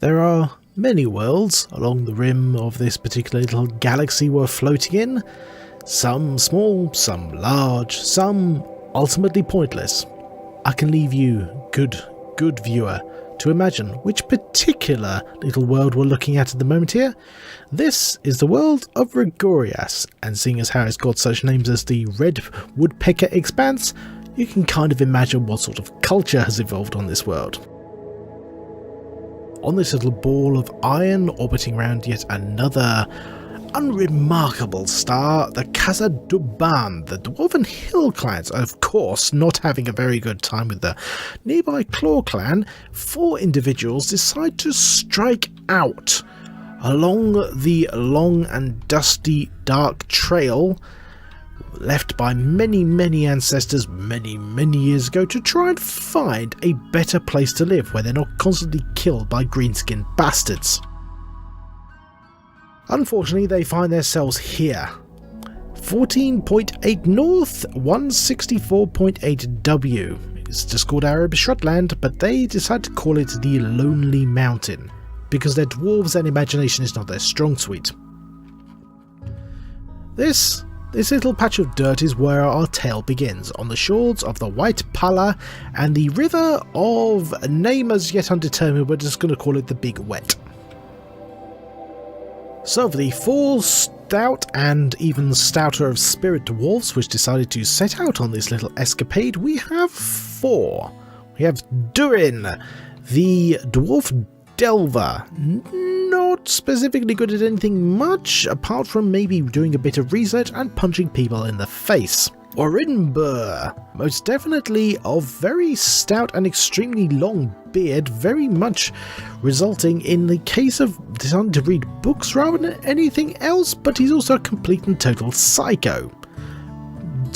There are many worlds along the rim of this particular little galaxy we're floating in. Some small, some large, some ultimately pointless. I can leave you, good viewer, to imagine which particular little world we're looking at the moment here. This is the world of Roggor, and seeing as how it's got such names as the Red Woodpecker Expanse, you can kind of imagine what sort of culture has evolved on this world. On this little ball of iron orbiting around yet another unremarkable star, the Khazad-dûman, the Dwarven Hill clans, of course not having a very good time with the nearby Claw clan, 4 individuals decide to strike out along the long and dusty dark trail left by many ancestors many years ago to try and find a better place to live where they're not constantly killed by green-skinned bastards. Unfortunately, they find themselves here. 14.8 north, 164.8 W. It's just called Arab Shrubland, but they decide to call it the Lonely Mountain, because their dwarves and imagination is not their strong suite. This little patch of dirt is where our tale begins, on the shores of the White Pala and the river of name as yet undetermined. We're just going to call it the Big Wet. So for the 4 stout and even stouter of spirit dwarves which decided to set out on this little escapade, we have 4. We have Durin, the dwarf delver, not specifically good at anything much apart from maybe doing a bit of research and punching people in the face. Orinbur, most definitely of very stout and extremely long beard, very much resulting in the case of deciding to read books rather than anything else, but he's also a complete and total psycho.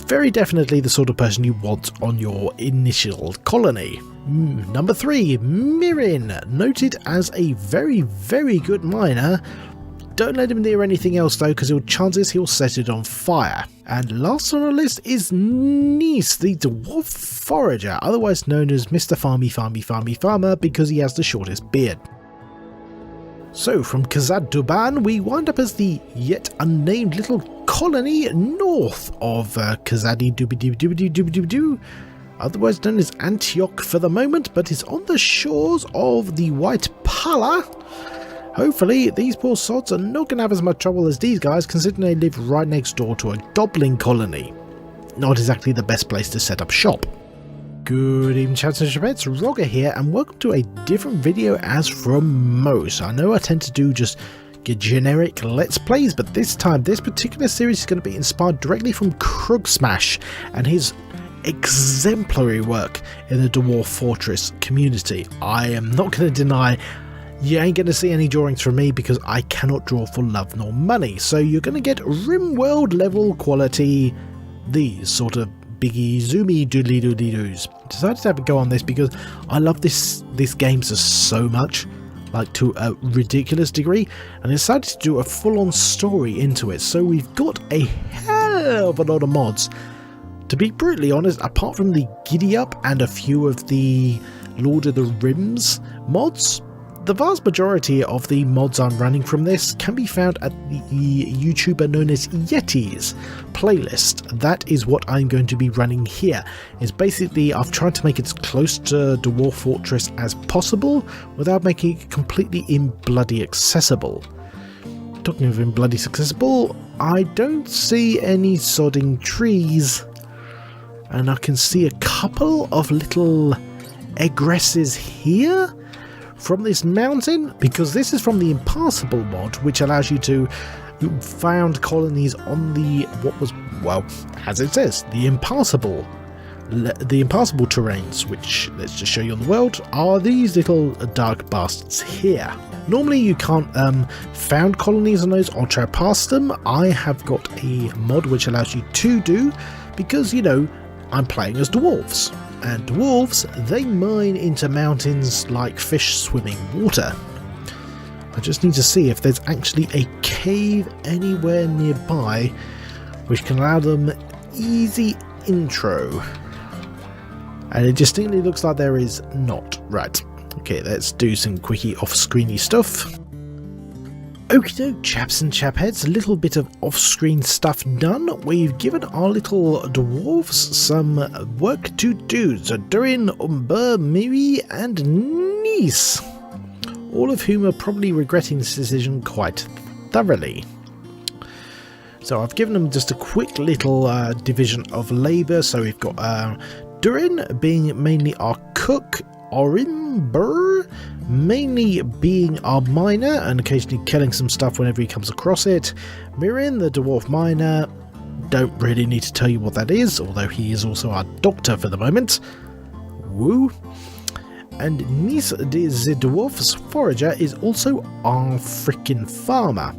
Very definitely the sort of person you want on your initial colony. Number 3, Mirin, noted as a very good miner. Don't let him near anything else though, because chances he'll set it on fire. And last on the list is Nis, the dwarf forager, otherwise known as Mr. Farmer because he has the shortest beard. So from Khazad-dûman we wind up as the yet unnamed little colony north of Khazadi-Dubidoo, otherwise known as Antioch for the moment, but it's on the shores of the White Pala. Hopefully these poor sods are not going to have as much trouble as these guys, considering they live right next door to a goblin colony. Not exactly the best place to set up shop. Good evening chaps and chapettes, Roggor here, and welcome to a different video as from most. I know I tend to do just generic let's plays, but this time this particular series is going to be inspired directly from Krugsmash and his exemplary work in the Dwarf Fortress community. I am not going to deny you ain't going to see any drawings from me because I cannot draw for love nor money, so you're going to get Rimworld level quality, these sort of biggie zoomy doodly doodly doos. Decided to have a go on this because I love this game so much, like to a ridiculous degree, and I decided to do a full-on story into it. So we've got a hell of a lot of mods. To be brutally honest, apart from the Giddy Up and a few of the Lord of the Rims mods, the vast majority of the mods I'm running from this can be found at the YouTuber known as Yeti's playlist. That is what I'm going to be running here. It's basically, I've tried to make it as close to Dwarf Fortress as possible without making it completely bloody accessible. Talking of bloody accessible, I don't see any sodding trees, and I can see a couple of little egresses here from this mountain, because this is from the Impassable mod, which allows you to found colonies on the, what was, well, as it says, the impassable terrains, which, let's just show you on the world, are these little dark bastards here. Normally you can't found colonies on those or try past them. I have got a mod which allows you to do, because, you know, I'm playing as dwarves. And dwarves, they mine into mountains like fish swimming water. I just need to see if there's actually a cave anywhere nearby which can allow them easy intro. And it distinctly looks like there is not. Right, Okay, let's do some quickie off-screeny stuff. Okie doke, chaps and chapheads, a little bit of off-screen stuff done. We've given our little dwarves some work to do. So Durin, Umber, Miri and Nice. All of whom are probably regretting this decision quite thoroughly. So I've given them just a quick little division of labour. So we've got Durin being mainly our cook, Orimber mainly being our miner and occasionally killing some stuff whenever he comes across it. Mirin, the dwarf miner, don't really need to tell you what that is, although he is also our doctor for the moment. Woo! And Nis, the dwarf's forager, is also our frickin' farmer.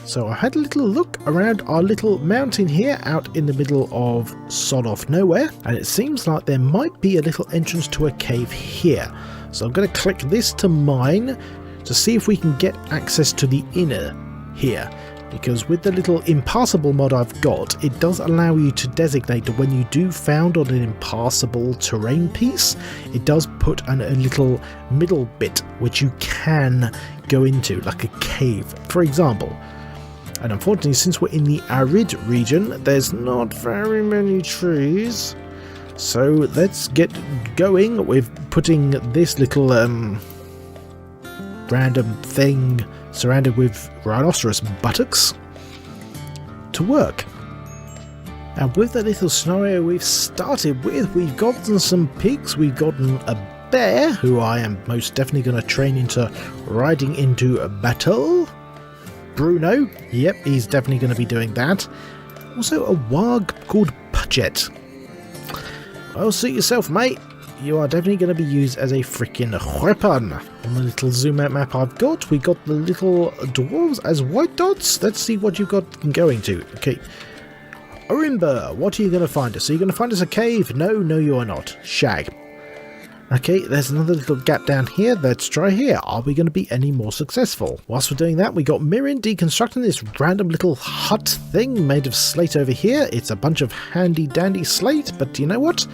So I had a little look around our little mountain here out in the middle of sod off nowhere, and it seems like there might be a little entrance to a cave here. So I'm going to click this to mine to see if we can get access to the inner here, because with the little impassable mod I've got, it does allow you to designate that when you do found on an impassable terrain piece, it does put a little middle bit which you can go into, like a cave, for example. And unfortunately, since we're in the arid region, there's not very many trees. So let's get going with putting this little random thing surrounded with rhinoceros buttocks to work. And with the little scenario we've started with, we've gotten some pigs, we've gotten a bear, who I am most definitely going to train into riding into a battle. Bruno, yep, he's definitely going to be doing that. Also a warg called Pudget. Well, suit yourself, mate. You are definitely going to be used as a freaking weapon. On the little zoom out map I've got, we got the little dwarves as white dots. Let's see what you've got going to. Okay. Orimber, what are you going to find us? Are you going to find us a cave? No, you are not. Shag. Okay, there's another little gap down here. Let's try here. Are we going to be any more successful? Whilst we're doing that, we got Mirin deconstructing this random little hut thing made of slate over here. It's a bunch of handy dandy slate, but you know what?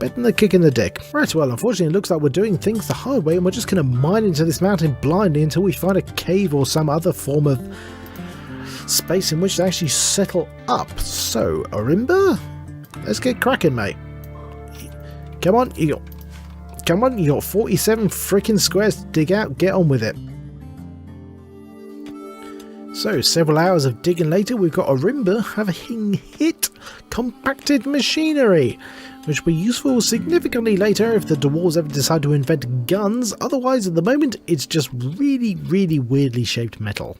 Better than a kick in the dick. Right, well, unfortunately, it looks like we're doing things the hard way, and we're just going to mine into this mountain blindly until we find a cave or some other form of space in which to actually settle up. So, Orimber, let's get cracking, mate. Come on, you got 47 freaking squares to dig out. Get on with it. So, several hours of digging later, we've got Orimber having hit compacted machinery, which will be useful significantly later if the dwarves ever decide to invent guns. Otherwise, at the moment, it's just really, really weirdly shaped metal.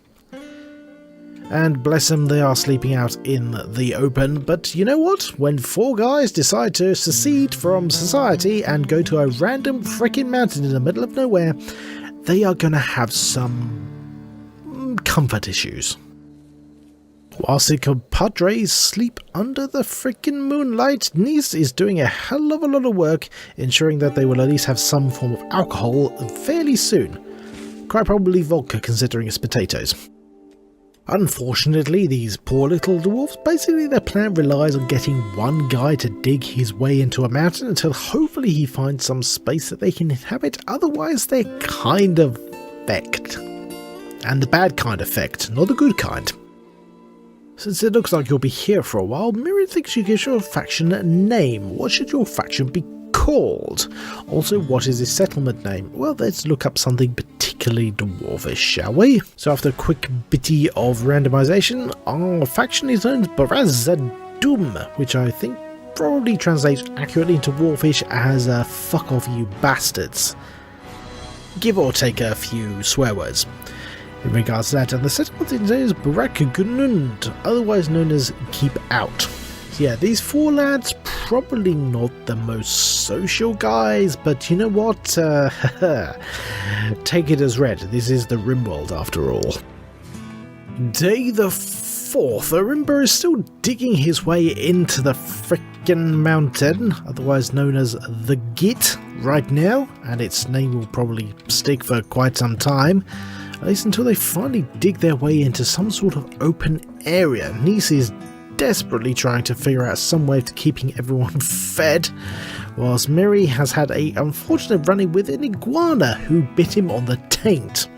And bless them, they are sleeping out in the open. But you know what? When four guys decide to secede from society and go to a random freaking mountain in the middle of nowhere, they are going to have some comfort issues. Whilst the compadres sleep under the freaking moonlight, Nice is doing a hell of a lot of work ensuring that they will at least have some form of alcohol fairly soon. Quite probably vodka, considering it's potatoes. Unfortunately, these poor little dwarfs, basically their plan relies on getting one guy to dig his way into a mountain until hopefully he finds some space that they can inhabit, otherwise they're kind of fecked. And the bad kind of fecked, not the good kind. Since it looks like you'll be here for a while, Miriam thinks you give your faction a name. What should your faction be called? Also, what is his settlement name? Well, let's look up something particularly dwarvish, shall we? So after a quick bitty of randomization, our faction is known as Barazadum, which I think probably translates accurately into dwarfish as fuck off you bastards. Give or take a few swear words. In regards to that, and the settlement is known as Baruk-Gunud, otherwise known as Keep Out. So yeah, these four lads, probably not the most social guys, but you know what? Take it as read. This is the Rimworld after all. Day the 4th. Orimber is still digging his way into the frickin' mountain, otherwise known as the Git, right now, and its name will probably stick for quite some time. At least until they finally dig their way into some sort of open area. Nice is desperately trying to figure out some way of keeping everyone fed, whilst Miri has had a unfortunate run-in with an iguana who bit him on the taint.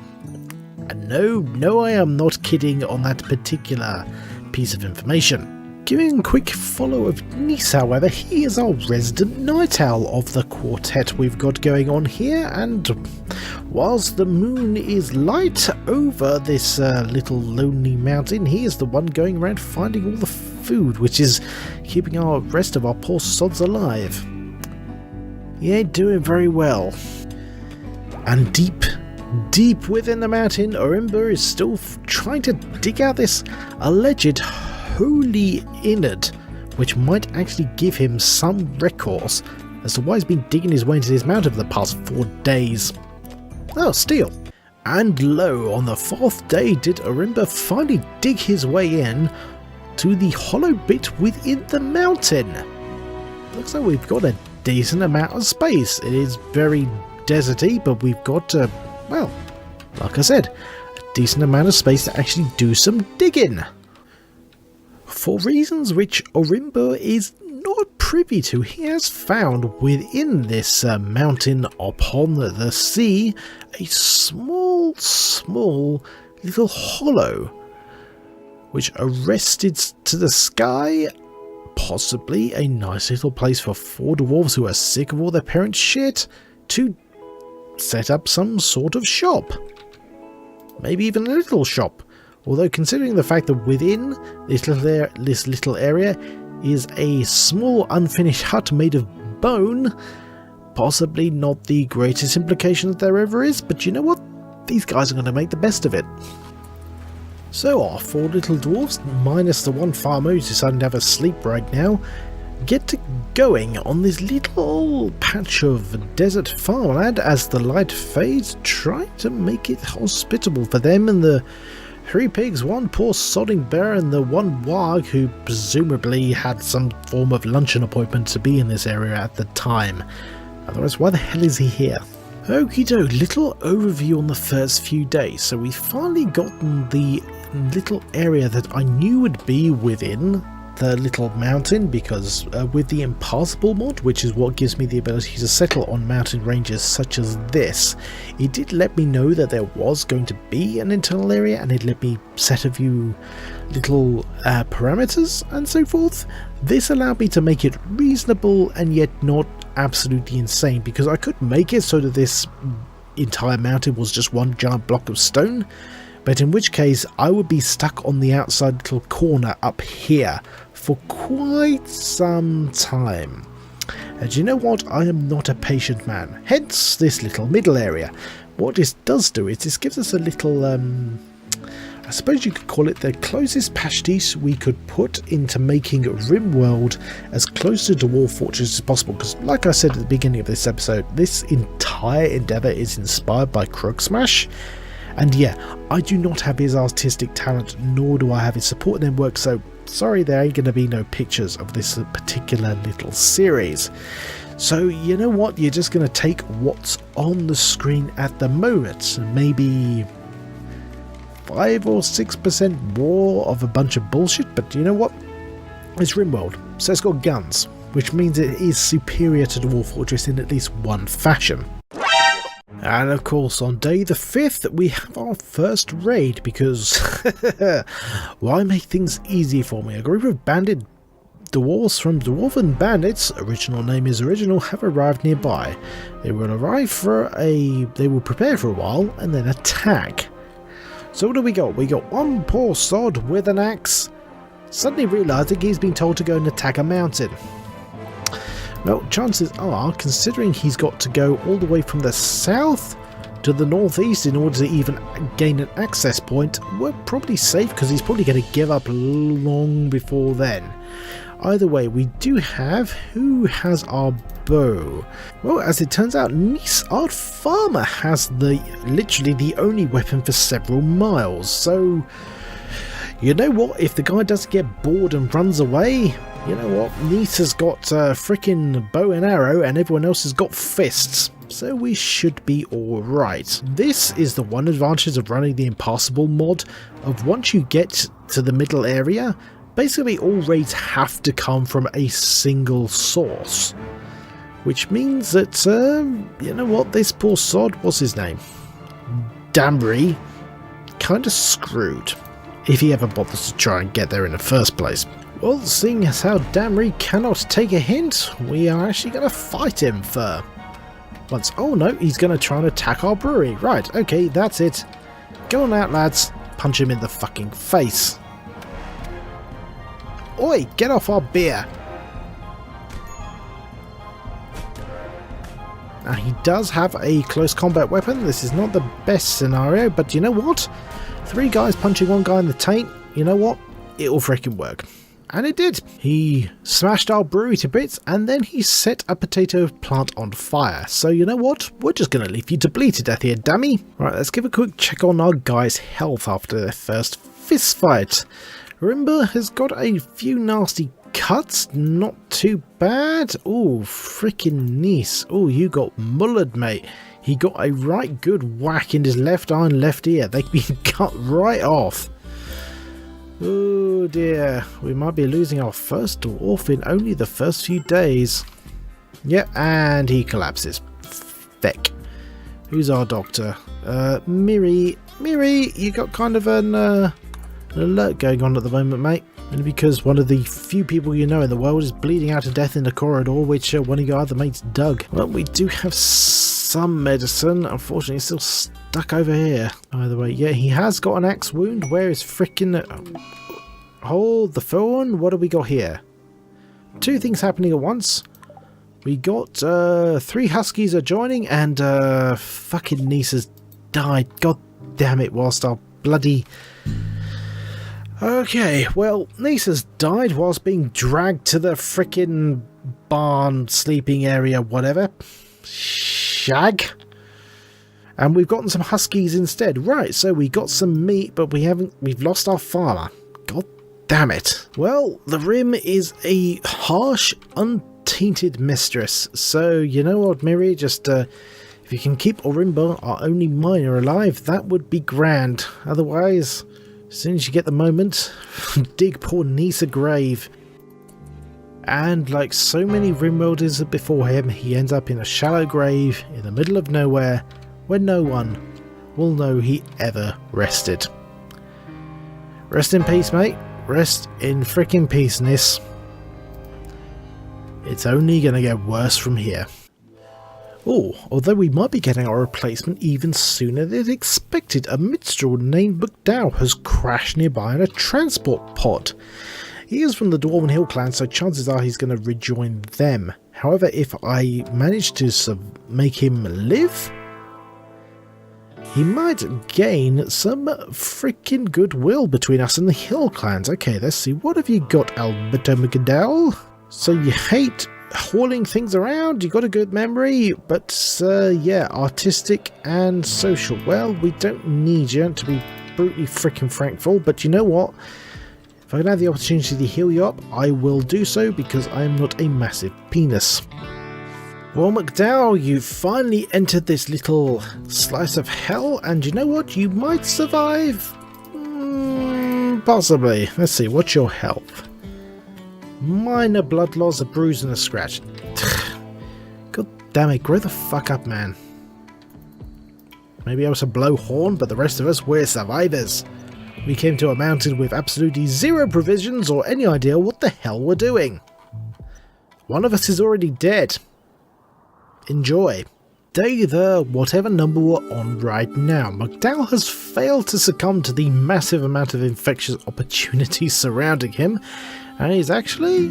And no, I am not kidding on that particular piece of information. Giving a quick follow of Nice, however, he is our resident night owl of the quartet we've got going on here, and whilst the moon is light over this little lonely mountain, he is the one going around finding all the food, which is keeping our rest of our poor sods alive. He ain't doing very well. And deep within the mountain, Orimba is still trying to dig out this alleged holy innard, which might actually give him some recourse as to why he's been digging his way into this mountain for the past 4 days. Oh, steel. And lo, on the 4th day did Orimba finally dig his way in to the hollow bit within the mountain. Looks like we've got a decent amount of space. It is very deserty, but we've got, well, like I said, a decent amount of space to actually do some digging. For reasons which Orimba is not privy to, he has found within this mountain upon the sea a small little hollow which arrested to the sky, possibly a nice little place for 4 dwarves who are sick of all their parents' shit to set up some sort of shop. Maybe even a little shop. Although considering the fact that within this little area is a small unfinished hut made of bone, possibly not the greatest implication that there ever is, but you know what? These guys are going to make the best of it. So our 4 little dwarves, minus the one farmer who's deciding to have a sleep right now, get to going on this little patch of desert farmland as the light fades, trying to make it hospitable for them and the 3 pigs, 1 poor sodding bear, and the 1 warg who presumably had some form of luncheon appointment to be in this area at the time. Otherwise, why the hell is he here? Okie doke, little overview on the first few days. So we've finally gotten the little area that I knew would be within the little mountain, because with the impassable mod, which is what gives me the ability to settle on mountain ranges such as this, it did let me know that there was going to be an internal area, and it let me set a few little parameters and so forth. This allowed me to make it reasonable and yet not absolutely insane, because I could make it so that this entire mountain was just one giant block of stone, but in which case I would be stuck on the outside little corner up here for quite some time. And you know what? I am not a patient man, hence this little middle area. What this does do is this gives us a little, I suppose you could call it the closest pastiche we could put into making Rimworld as close to Dwarf Fortress as possible, because like I said at the beginning of this episode, this entire endeavour is inspired by Smash. And yeah, I do not have his artistic talent, nor do I have his support network, so sorry, there ain't going to be no pictures of this particular little series. So you know what, you're just going to take what's on the screen at the moment, maybe 5 or 6% more of a bunch of bullshit, but you know what, it's Rimworld, so it's got guns, which means it is superior to Dwarf Fortress in at least one fashion. And of course, on day the 5th, we have our first raid, because why make things easy for me? A group of bandit dwarves from Dwarven Bandits, original name is original, have arrived nearby. They will they will prepare for a while and then attack. So what do we got? We got 1 poor sod with an axe, suddenly realising he's been told to go and attack a mountain. Well, chances are, considering he's got to go all the way from the south to the northeast in order to even gain an access point, we're probably safe, because he's probably going to give up long before then. Either way, we do have, who has our bow? Well, as it turns out, Nice, our farmer, has literally the only weapon for several miles, so you know what, if the guy doesn't get bored and runs away, you know what, Nice has got a frickin' bow and arrow and everyone else has got fists, so we should be alright. This is the one advantage of running the impassable mod, of once you get to the middle area, basically all raids have to come from a single source. Which means that, you know what, this poor sod, what's his name? Damry, kind of screwed. If he ever bothers to try and get there in the first place. Well, seeing as how Damry cannot take a hint, we are actually going to fight him for once. Oh no, he's going to try and attack our brewery. Right, okay, that's it. Go on out, lads. Punch him in the fucking face. Oi, get off our beer. Now, he does have a close combat weapon. This is not the best scenario, but you know what? 3 guys punching 1 guy in the taint, you know what? It'll freaking work. And it did. He smashed our brewery to bits, and then he set a potato plant on fire. So you know what? We're just going to leave you to bleed to death here, dummy. Right, let's give a quick check on our guys' health after their first fist fight. Rimba has got a few nasty cuts, not too bad. Oh, freaking niece. Oh, you got mullered, mate. He got a right good whack in his left eye and left ear. They've been cut right off. Oh dear, we might be losing our first dwarf in only the first few days. Yep, and he collapses. Feck. Who's our doctor? Miri. Miri, you got kind of an alert going on at the moment, mate. Only because one of the few people you know in the world is bleeding out to death in the corridor, which one of your other mates dug. Well, we do have some medicine. Unfortunately, it's still stuck over here. By the way, yeah, he has got an axe wound. Where is frickin' hold the phone? What do we got here? 2 things happening at once. We got 3 huskies are joining, and fucking niece has died. God damn it! Whilst our bloody okay, well, niece has died whilst being dragged to the frickin' barn sleeping area, whatever. Shag. And we've gotten some huskies instead. Right, so we got some meat, but we've lost our farmer. God damn it. Well, the Rim is a harsh, untainted mistress. So, you know what, Miri, just, if you can keep Orimba, our only miner, alive, that would be grand. Otherwise, as soon as you get the moment, dig poor niece a grave. And like so many Rimworlders before him, he ends up in a shallow grave in the middle of nowhere where no one will know he ever rested. Rest in peace, mate. Rest in frickin' peace, Nis. It's only gonna get worse from here. Oh, although we might be getting our replacement even sooner than expected, a minstrel named McDowell has crashed nearby in a transport pod. He is from the Dwarven Hill clan, so chances are he's going to rejoin them. However, if I manage to make him live, he might gain some freaking goodwill between us and the Hill clans. Okay, let's see. What have you got, Alberto McDowell? So you hate hauling things around, you got a good memory, but yeah, artistic and social. Well, we don't need you to be brutally freaking frankful, but you know what? If I can have the opportunity to heal you up, I will do so, because I am not a massive penis. Well, McDowell, you finally entered this little slice of hell, and you know what? You might survive. Possibly. Let's see, what's your health? Minor blood loss, a bruise and a scratch. God damn it, grow the fuck up, man. Maybe I was a blowhorn, but the rest of us, we're survivors. We came to a mountain with absolutely zero provisions or any idea what the hell we're doing. One of us is already dead. Enjoy. Day the whatever number we're on right now, McDowell has failed to succumb to the massive amount of infectious opportunities surrounding him, and he's actually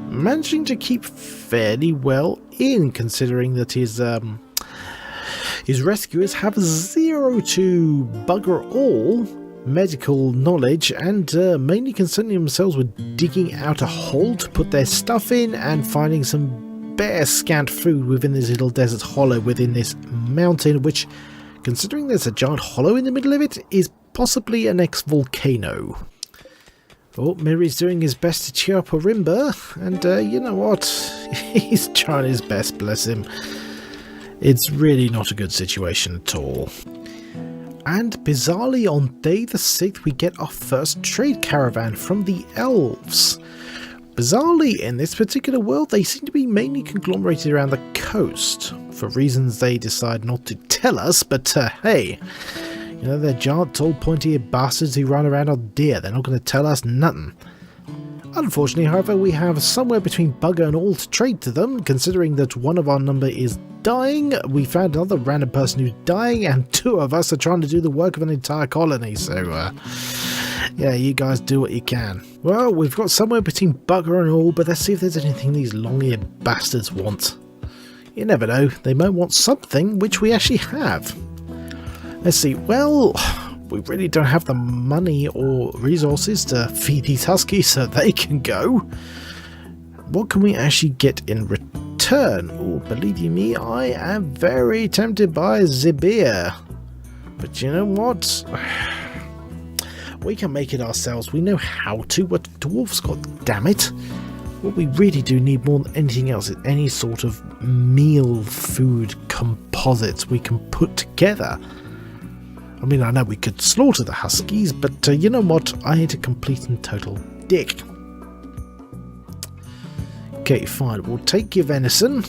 managing to keep fairly well in, considering that his rescuers have 0 to bugger all medical knowledge, and mainly concerning themselves with digging out a hole to put their stuff in and finding some bare scant food within this little desert hollow within this mountain, which, considering there's a giant hollow in the middle of it, is possibly an ex-volcano. Oh, Miri's doing his best to cheer up Orimba, and you know what? He's trying his best, bless him. It's really not a good situation at all. And bizarrely on day the 6th we get our first trade caravan from the elves. Bizarrely, in this particular world, they seem to be mainly conglomerated around the coast, for reasons they decide not to tell us, but hey, you know, they're giant, tall, pointy-eared bastards who run around on deer. They're not going to tell us nothing. Unfortunately, however, we have somewhere between bugger and all to trade to them, considering that one of our number is dying, we found another random person who's dying, and 2 of us are trying to do the work of an entire colony, so yeah, you guys do what you can. Well, we've got somewhere between bugger and all, but let's see if there's anything these long-eared bastards want. You never know, they might want something which we actually have. Let's see, well, we really don't have the money or resources to feed these huskies so they can go. What can we actually get in return? Oh, believe you me, I am very tempted by the beer. But you know what? We can make it ourselves. We know how to. What dwarfs got, damn it. What we really do need more than anything else is any sort of meal food composites we can put together. I mean, I know we could slaughter the huskies, but you know what? I ain't a complete and total dick. Okay, fine. We'll take your venison.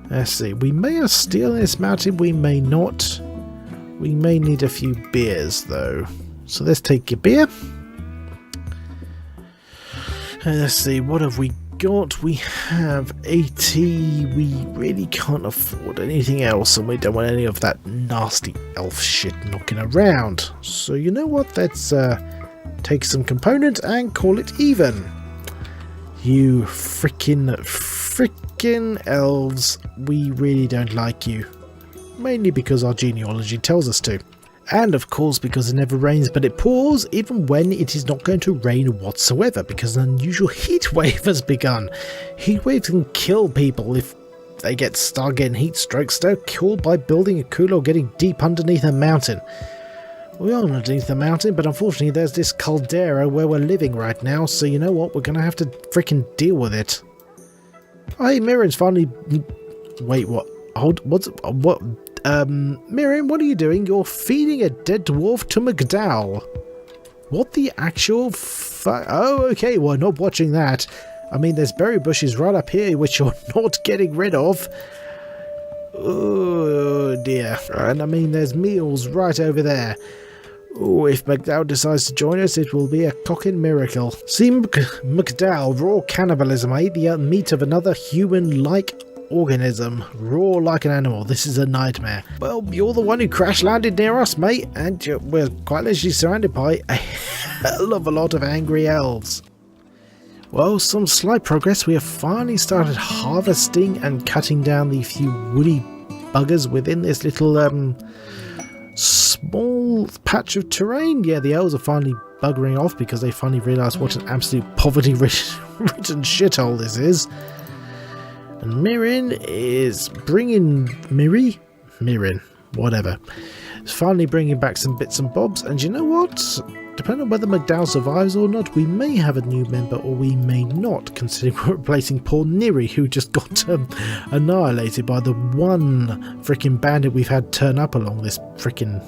Let's see. We may have steel in this mountain. We may not. We may need a few beers, though. So let's take your beer. And let's see. What have we got? We have 80. We really can't afford anything else, and we don't want any of that nasty elf shit knocking around. So you know what? Let's take some component and call it even. You frickin' elves, we really don't like you. Mainly because our genealogy tells us to. And of course because it never rains but it pours, even when it is not going to rain whatsoever, because an unusual heat wave has begun. Heat waves can kill people if they start getting heat strokes. They're killed by building a cooler or getting deep underneath a mountain. We are underneath the mountain, but unfortunately there's this caldera where we're living right now, so you know what, we're gonna have to freaking deal with it. Hey, Miriam's finally... Wait, what? Hold, what? Miriam, what are you doing? You're feeding a dead dwarf to McDowell. What the actual oh, okay, well, not watching that. I mean, there's berry bushes right up here, which you're not getting rid of. Oh, dear. And I mean, there's meals right over there. Oh, if McDowell decides to join us, it will be a cocking miracle. See, McDowell, raw cannibalism. I ate the meat of another human-like organism, raw like an animal. This is a nightmare. Well, you're the one who crash landed near us, mate, and we're quite literally surrounded by a hell of a lot of angry elves. Well, some slight progress. We have finally started harvesting and cutting down the few woody buggers within this little small patch of terrain. Yeah, the elves are finally buggering off because they finally realised what an absolute poverty-ridden shithole this is. And Mirin is bringing... Mirin, whatever. It's finally bringing back some bits and bobs. And you know what? Depending on whether McDowell survives or not, we may have a new member or we may not, considering we're replacing poor Neri, who just got annihilated by the one freaking bandit we've had turn up along this freaking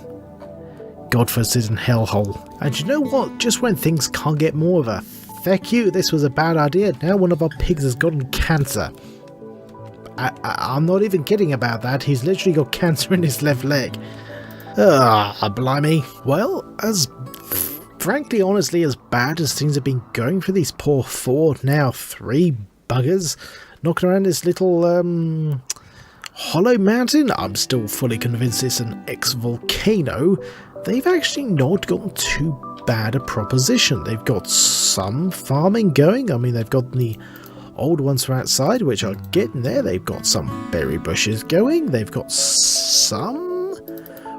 godforsaken hellhole. And you know what? Just when things can't get more of a feck you, this was a bad idea. Now one of our pigs has gotten cancer. I'm not even kidding about that. He's literally got cancer in his left leg. Blimey. Well, frankly, honestly, as bad as things have been going for these poor 3 buggers knocking around this little hollow mountain, I'm still fully convinced it's an ex-volcano. They've actually not got too bad a proposition. They've got some farming going. I mean, they've got the old ones from outside, which are getting there. They've got some berry bushes going. They've got some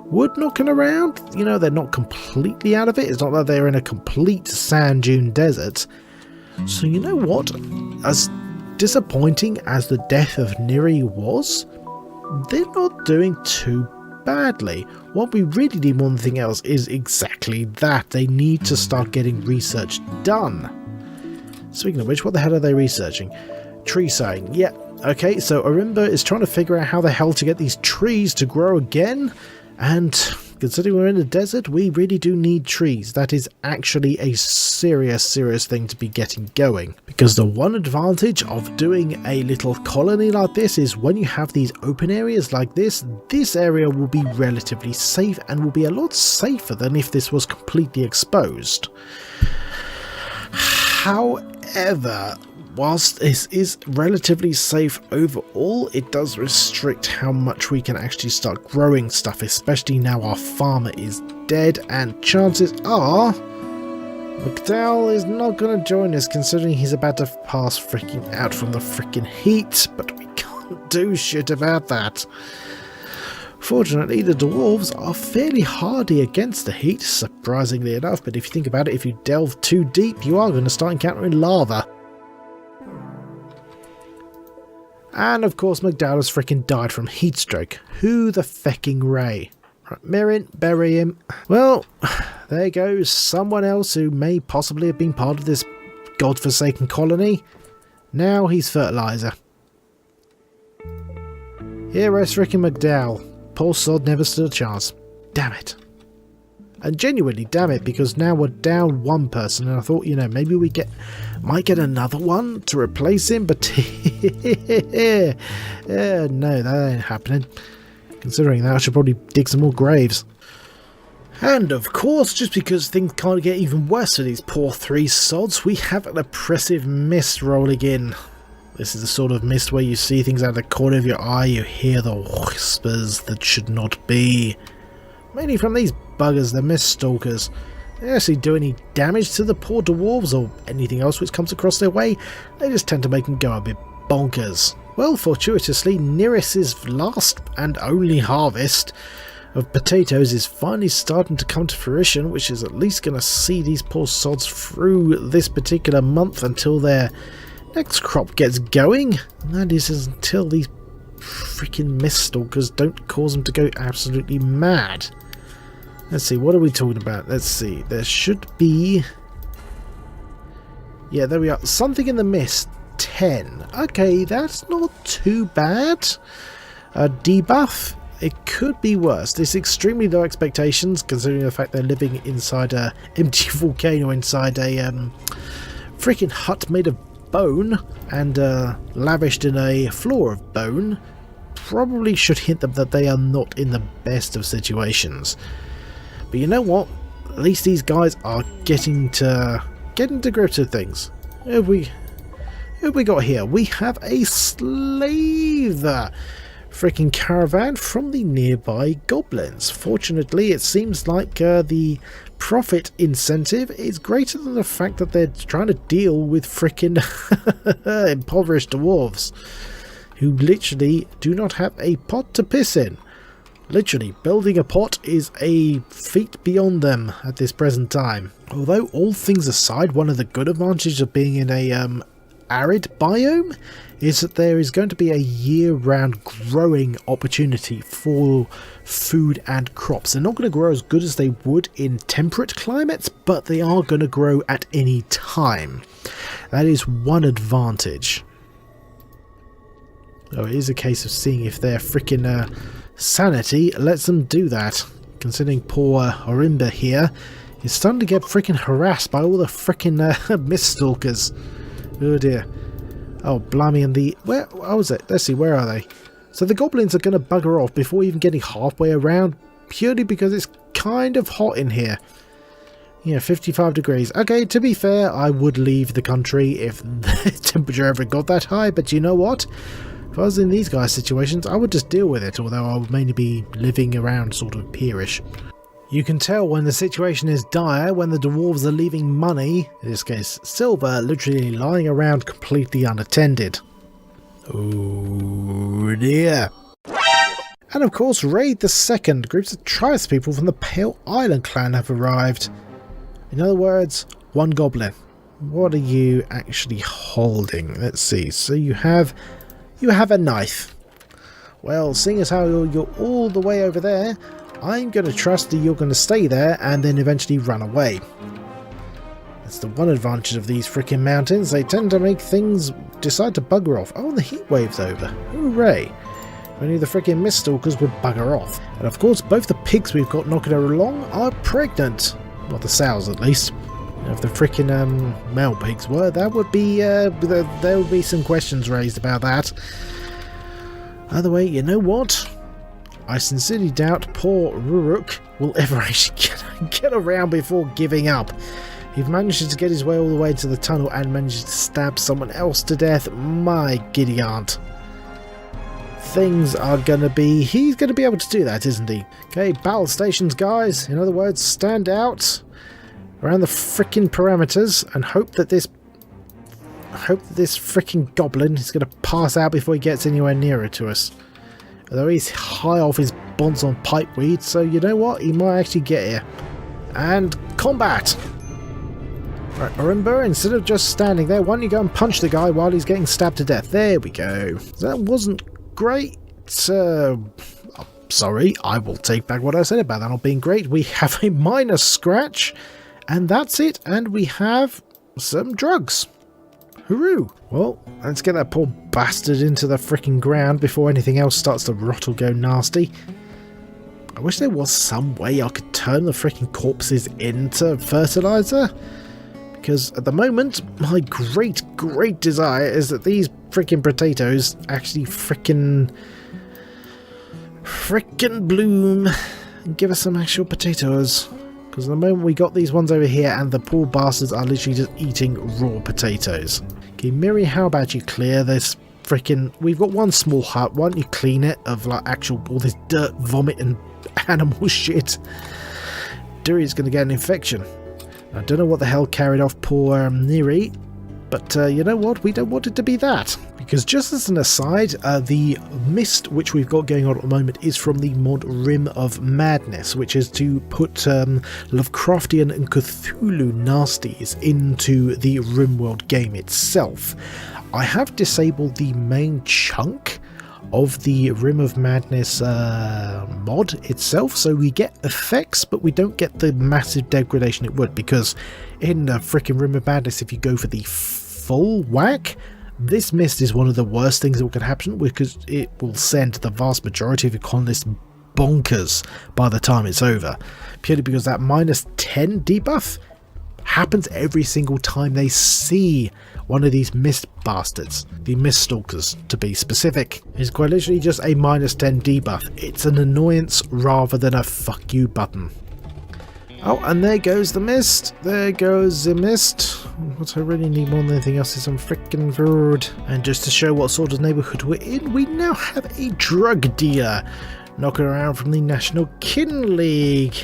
wood knocking around. You know, they're not completely out of it. It's not like they're in a complete sand dune desert. So you know what? As disappointing as the death of Neri was, they're not doing too badly. What we really need more than anything else is exactly that. They need to start getting research done. Speaking of which, what the hell are they researching? Tree sowing. Yeah, okay, so Arimba is trying to figure out how the hell to get these trees to grow again, And considering we're in the desert, we really do need trees. That is actually a serious thing to be getting going. Because the one advantage of doing a little colony like this is when you have these open areas like this, this area will be relatively safe and will be a lot safer than if this was completely exposed. However, whilst this is relatively safe overall, it does restrict how much we can actually start growing stuff, especially now our farmer is dead, and chances are McDowell is not going to join us, considering he's about to pass freaking out from the freaking heat, but we can't do shit about that. Fortunately, the dwarves are fairly hardy against the heat, surprisingly enough, but if you think about it, if you delve too deep, you are going to start encountering lava. And of course McDowell has freaking died from heat stroke. Who the fecking Ray? Right, Mirren, bury him. Well, there goes someone else who may possibly have been part of this godforsaken colony. Now he's fertilizer. Here is freaking McDowell. Poor sod never stood a chance. Damn it. And genuinely damn it, because now we're down one person, and I thought, you know, maybe we might get another one to replace him, but no, that ain't happening. Considering that, I should probably dig some more graves. And of course, just because things can't get even worse for these poor three sods, we have an oppressive mist rolling in. This is the sort of mist where you see things out of the corner of your eye, you hear the whispers that should not be. Mainly from these buggers, the mist stalkers. They don't actually do any damage to the poor dwarves or anything else which comes across their way. They just tend to make them go a bit bonkers. Well, fortuitously, Neris's last and only harvest of potatoes is finally starting to come to fruition, which is at least going to see these poor sods through this particular month until their next crop gets going. And that is until these freaking mist stalkers don't cause them to go absolutely mad. Let's see, what are we talking about? Let's see, there should be... Yeah, there we are. Something in the mist. 10. Okay, that's not too bad. Debuff. It could be worse. There's extremely low expectations, considering the fact they're living inside a empty volcano, inside a freaking hut made of bone, and lavished in a floor of bone. Probably should hint them that they are not in the best of situations. But you know what? At least these guys are getting to grips with things. Who have we got here? We have a slave freaking caravan from the nearby goblins. Fortunately, it seems like the profit incentive is greater than the fact that they're trying to deal with freaking impoverished dwarves who literally do not have a pot to piss in. Literally, building a pot is a feat beyond them at this present time. Although, all things aside, one of the good advantages of being in a arid biome is that there is going to be a year-round growing opportunity for food and crops. They're not going to grow as good as they would in temperate climates, but they are going to grow at any time. That is one advantage. So it is a case of seeing if their freaking sanity lets them do that. Considering poor Orimba here is starting to get freaking harassed by all the freaking mist stalkers. Oh dear. Oh blimey, and the... where was it? Let's see, where are they? So the goblins are going to bugger off before even getting halfway around, purely because it's kind of hot in here. Yeah, 55 degrees. Okay, to be fair, I would leave the country if the temperature ever got that high, but you know what? If I was in these guys' situations, I would just deal with it, although I would mainly be living around sort of peerish. You can tell when the situation is dire when the dwarves are leaving money, in this case silver, literally lying around completely unattended. Oh dear. And of course, Raid the Second. Groups of tribespeople from the Pale Island clan have arrived. In other words, one goblin. What are you actually holding? Let's see. So you have a knife. Well, seeing as how you're all the way over there, I'm going to trust that you're going to stay there and then eventually run away. That's the one advantage of these freaking mountains. They tend to make things decide to bugger off. Oh, and the heat wave's over. Hooray. Only the freaking mist stalkers would bugger off. And of course, both the pigs we've got knocking her along are pregnant. Well, the sows at least. If the freaking male pigs were, that would be there would be some questions raised about that. Either way, you know what? I sincerely doubt poor Ruruk will ever actually get around before giving up. He manages to get his way all the way to the tunnel and manages to stab someone else to death. My giddy aunt. Things are gonna be... He's gonna be able to do that, isn't he? Okay, battle stations, guys. In other words, stand out around the frickin' parameters and hope that this frickin' goblin is gonna pass out before he gets anywhere nearer to us. Although he's high off his bonds on pipeweed, so you know what? He might actually get here. And combat! Right, remember, instead of just standing there, why don't you go and punch the guy while he's getting stabbed to death? There we go. That wasn't great. Sorry, I will take back what I said about that not being great. We have a minor scratch, and that's it. And we have some drugs. Hooroo! Well, let's get that poor bastard into the freaking ground before anything else starts to rot or go nasty. I wish there was some way I could turn the freaking corpses into fertilizer. Because at the moment, my great desire is that these freaking potatoes actually freaking bloom and give us some actual potatoes. Because at the moment we got these ones over here and the poor bastards are literally just eating raw potatoes. Okay, Miri, how about you clear this freaking... We've got one small hut, why don't you clean it of like actual all this dirt, vomit and animal shit. Duri's going to get an infection. I don't know what the hell carried off poor Neri, but you know what? We don't want it to be that. Because just as an aside, the mist which we've got going on at the moment is from the mod Rim of Madness, which is to put Lovecraftian and Cthulhu nasties into the Rimworld game itself. I have disabled the main chunk of the Rim of Madness mod itself, so we get effects but we don't get the massive degradation it would, because in the freaking Rim of Madness, if you go for the full whack, this mist is one of the worst things that could happen, because it will send the vast majority of your colonists bonkers by the time it's over, purely because that -10 debuff happens every single time they see one of these mist bastards, the mist stalkers to be specific. It's quite literally just a -10 debuff. It's an annoyance rather than a fuck you button. Oh, and there goes the mist. There goes the mist. What I really need more than anything else is some frickin' food. And just to show what sort of neighbourhood we're in, we now have a drug dealer knocking around from the National Kin League.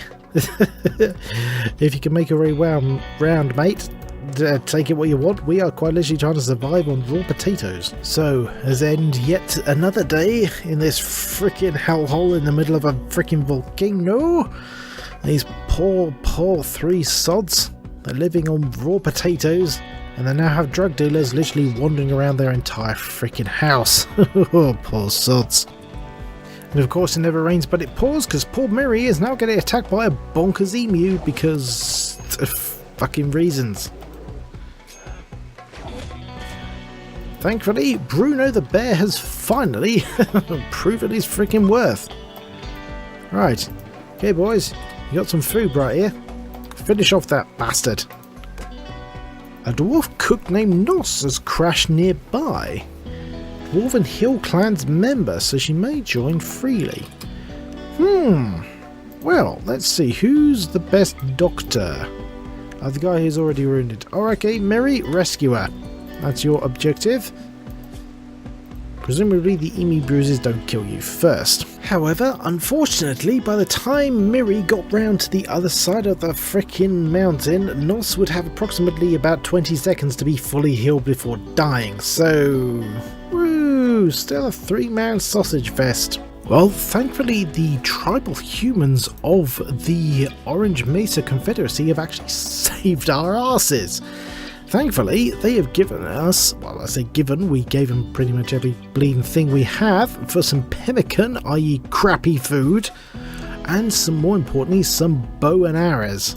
If you can make your way round, mate, take it what you want. We are quite literally trying to survive on raw potatoes. So, has ended yet another day in this frickin' hellhole in the middle of a frickin' volcano. These poor 3 sods, they're living on raw potatoes, and they now have drug dealers literally wandering around their entire frickin' house. Oh, poor sods. And of course it never rains but it pours, because poor Miri is now getting attacked by a bonkers emu because of fucking reasons. Thankfully, Bruno the bear has finally proven his freaking worth. Right, okay boys, you got some food right here. Finish off that bastard. A dwarf cook named Nos has crashed nearby. Dwarven Hill Clan's member, so she may join freely. Well, let's see, who's the best doctor? The guy who's already wounded. Oh, okay, Mary, rescuer. That's your objective. Presumably the emu bruises don't kill you first. However, unfortunately, by the time Miri got round to the other side of the frickin' mountain, Nos would have approximately about 20 seconds to be fully healed before dying, so... woo! Still a 3-man sausage fest. Well, thankfully the tribal humans of the Orange Mesa Confederacy have actually saved our asses. Thankfully, they have given us, well, I say given, we gave them pretty much every bleeding thing we have for some pemmican, i.e. crappy food, and more importantly, some bow and arrows.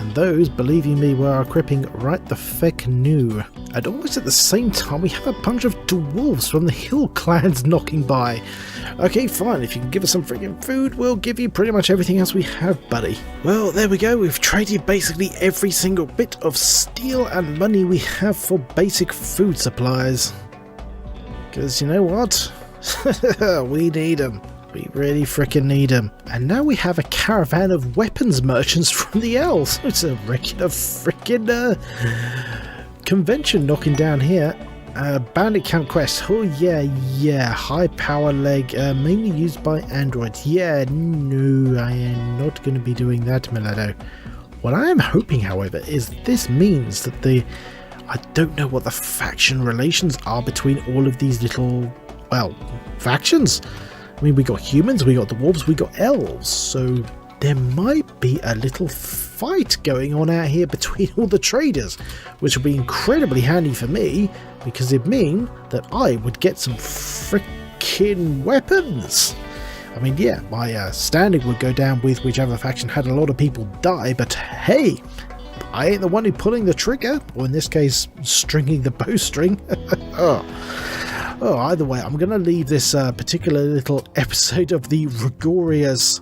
And those, believe you me, were equipping right the feck new. And almost at the same time, we have a bunch of dwarves from the hill clans knocking by. Okay, fine, if you can give us some freaking food, we'll give you pretty much everything else we have, buddy. Well, there we go, we've traded basically every single bit of steel and money we have for basic food supplies. Because you know what? We need them. We really frickin' need them. And now we have a caravan of weapons merchants from the elves. It's a regular frickin' convention knocking down here. Bandit Camp Quest. Oh yeah. High power leg, mainly used by androids. Yeah, no, I am not going to be doing that, Milado. What I am hoping, however, is this means that I don't know what the faction relations are between all of these little, well, factions. I mean, we got humans, we got dwarves, we got elves, so there might be a little fight going on out here between all the traders, which will be incredibly handy for me, because it'd mean that I would get some freaking weapons. I mean, yeah, my standing would go down with whichever faction had a lot of people die, but hey, I ain't the one who pulling the trigger, or in this case, stringing the bowstring. Oh, either way, I'm going to leave this particular little episode of the Roggorias.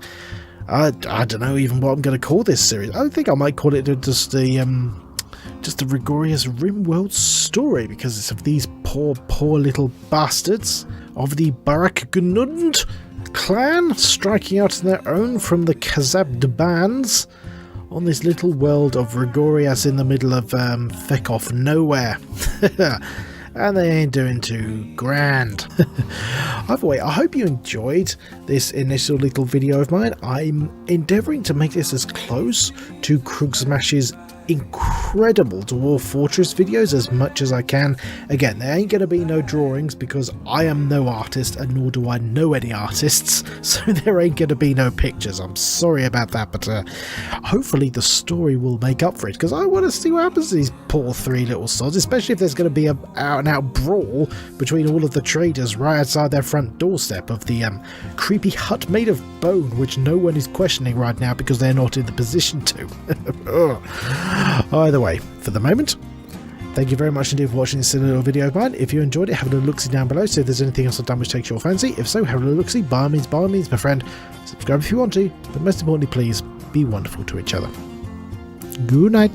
I don't know even what I'm going to call this series. I think I might call it just the Roggorias Rimworld story, because it's of these poor little bastards of the Baruk-Gunud clan striking out on their own from the Kazabd bands on this little world of Roggorias in the middle of feck off nowhere. And they ain't doing too grand. Either way, I hope you enjoyed this initial little video of mine. I'm endeavouring to make this as close to Krugsmash's incredible Dwarf Fortress videos as much as I can. Again, there ain't going to be no drawings because I am no artist, and nor do I know any artists, so there ain't going to be no pictures. I'm sorry about that, but hopefully the story will make up for it, because I want to see what happens to these poor three little sods, especially if there's going to be an out-and-out brawl between all of the traders right outside their front doorstep of the creepy hut made of bone, which no one is questioning right now because they're not in the position to. Either way, for the moment, thank you very much indeed for watching this little video of mine. If you enjoyed it, have a little look-see down below, see if there's anything else I've done which takes your fancy. If so, have a little look-see, by all means, my friend. Subscribe if you want to, but most importantly, please, be wonderful to each other. Good night.